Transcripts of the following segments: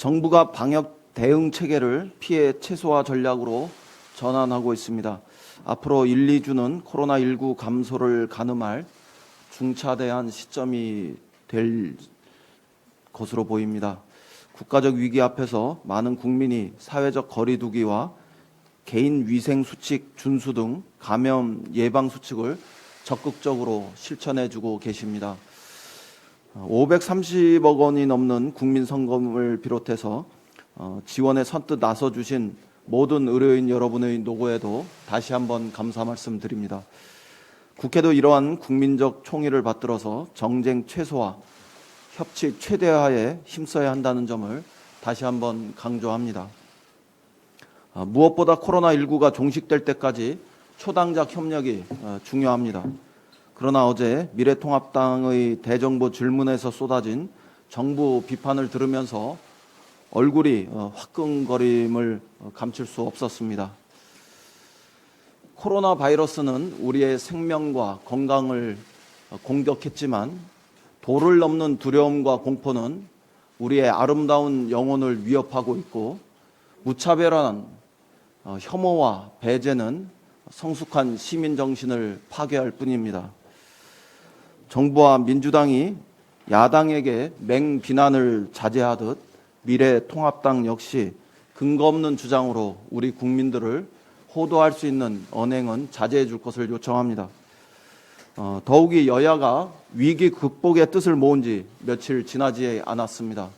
정부가 방역 대응 체계를 피해 최소화 전략으로 전환하고 있습니다. 앞으로 1, 2주는 코로나19 감소를 가늠할 중차대한 시점이 될 것으로 보입니다. 국가적 위기 앞에서 많은 국민이 사회적 거리 두기와 개인 위생 수칙 준수 등 감염 예방 수칙을 적극적으로 실천해주고 계십니다. 530억 원이 넘는 국민성금을 비롯해서 지원에 선뜻 나서주신 모든 의료인 여러분의 노고에도 다시 한번 감사 말씀드립니다. 국회도 이러한 국민적 총의를 받들어서 정쟁 최소화, 협치 최대화에 힘써야 한다는 점을 다시 한번 강조합니다. 무엇보다 코로나19가 종식될 때까지 초당적 협력이 중요합니다. 그러나 어제 미래통합당의 대정부 질문에서 쏟아진 정부 비판을 들으면서 얼굴이 화끈거림을 감출 수 없었습니다. 코로나 바이러스는 우리의 생명과 건강을 공격했지만 도를 넘는 두려움과 공포는 우리의 아름다운 영혼을 위협하고 있고 무차별한 혐오와 배제는 성숙한 시민 정신을 파괴할 뿐입니다. 정부와 민주당이 야당에게 맹비난을 자제하듯 미래통합당 역시 근거 없는 주장으로 우리 국민들을 호도할 수 있는 언행은 자제해 줄 것을 요청합니다. 더욱이 여야가 위기 극복의 뜻을 모은 지 며칠 지나지 않았습니다.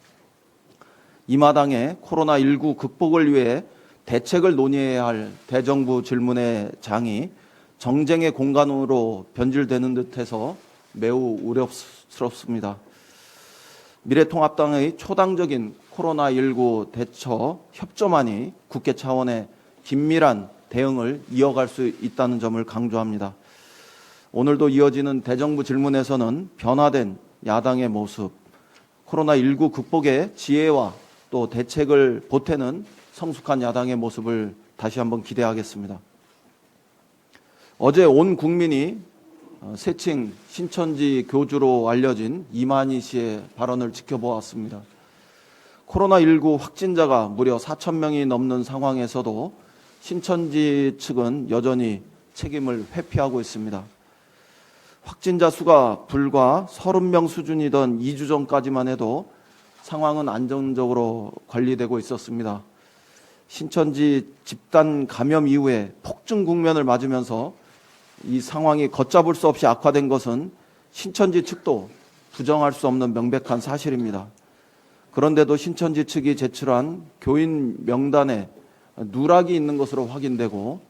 이 마당에 코로나19 극복을 위해 대책을 논의해야 할 대정부 질문의 장이 정쟁의 공간으로 변질되는 듯해서 매우 우려스럽습니다. 미래통합당의 초당적인 코로나19 대처 협조만이 국회 차원의 긴밀한 대응을 이어갈 수 있다는 점을 강조합니다. 오늘도 이어지는 대정부 질문에서는 변화된 야당의 모습, 코로나19 극복의 지혜와 또 대책을 보태는 성숙한 야당의 모습을 다시 한번 기대하겠습니다. 어제 온 국민이 새칭 신천지 교주로 알려진 이만희 씨의 발언을 지켜보았습니다. 코로나19 확진자가 무려 4천 명이 넘는 상황에서도 신천지 측은 여전히 책임을 회피하고 있습니다. 확진자 수가 불과 30명 수준이던 2주 전까지만 해도 상황은 안정적으로 관리되고 있었습니다. 신천지 집단 감염 이후에 폭증 국면을 맞으면서 이 상황이 걷잡을 수 없이 악화된 것은 신천지 측도 부정할 수 없는 명백한 사실입니다. 그런데도 신천지 측이 제출한 교인 명단에 누락이 있는 것으로 확인되고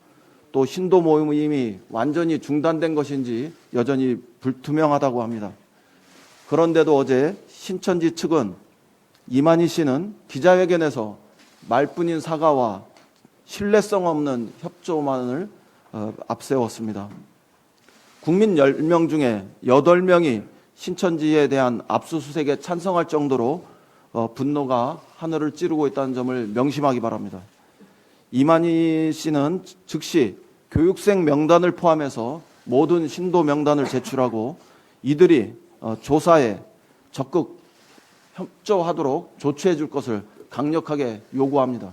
또 신도 모임이 완전히 중단된 것인지 여전히 불투명하다고 합니다. 그런데도 어제 신천지 측은 이만희 씨는 기자회견에서 말뿐인 사과와 신뢰성 없는 협조만을 앞세웠습니다. 국민 10명 중에 8명이 신천지에 대한 압수수색에 찬성할 정도로 분노가 하늘을 찌르고 있다는 점을 명심하기 바랍니다. 이만희 씨는 즉시 교육생 명단을 포함해서 모든 신도 명단을 제출하고 이들이 조사에 적극 협조하도록 조치해 줄 것을 강력하게 요구합니다.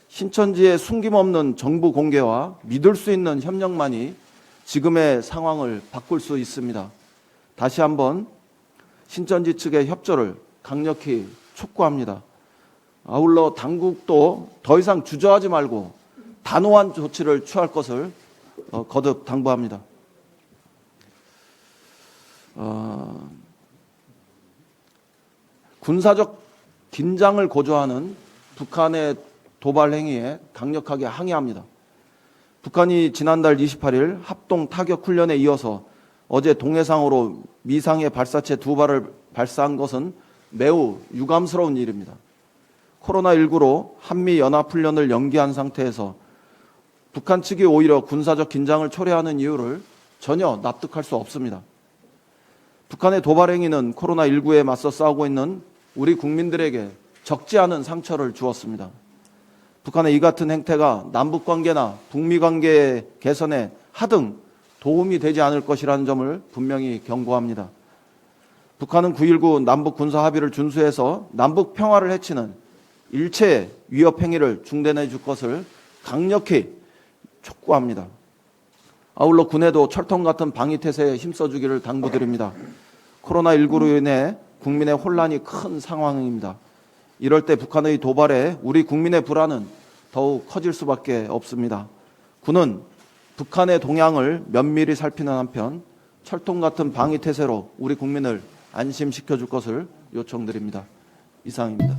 신천지의 숨김없는 정부 공개와 믿을 수 있는 협력만이 지금의 상황을 바꿀 수 있습니다. 다시 한번 신천지 측의 협조를 강력히 촉구합니다. 아울러 당국도 더 이상 주저하지 말고 단호한 조치를 취할 것을 거듭 당부합니다. 군사적 긴장을 고조하는 북한의 도발 행위에 강력하게 항의합니다. 북한이 지난달 28일 합동 타격 훈련에 이어서 어제 동해상으로 미상의 발사체 2발을 발사한 것은 매우 유감스러운 일입니다. 코로나19로 한미연합훈련을 연기한 상태에서 북한 측이 오히려 군사적 긴장을 초래하는 이유를 전혀 납득할 수 없습니다. 북한의 도발 행위는 코로나19에 맞서 싸우고 있는 우리 국민들에게 적지 않은 상처를 주었습니다. 북한의 이 같은 행태가 남북관계나 북미관계 개선에 하등 도움이 되지 않을 것이라는 점을 분명히 경고합니다. 북한은 9.19 남북 군사 합의를 준수해서 남북 평화를 해치는 일체 위협 행위를 중단해 줄 것을 강력히 촉구합니다. 아울러 군에도 철통 같은 방위 태세에 힘써주기를 당부드립니다. 코로나19로 인해 국민의 혼란이 큰 상황입니다. 이럴 때 북한의 도발에 우리 국민의 불안은 더욱 커질 수밖에 없습니다. 군은 북한의 동향을 면밀히 살피는 한편 철통 같은 방위 태세로 우리 국민을 안심시켜 줄 것을 요청드립니다. 이상입니다.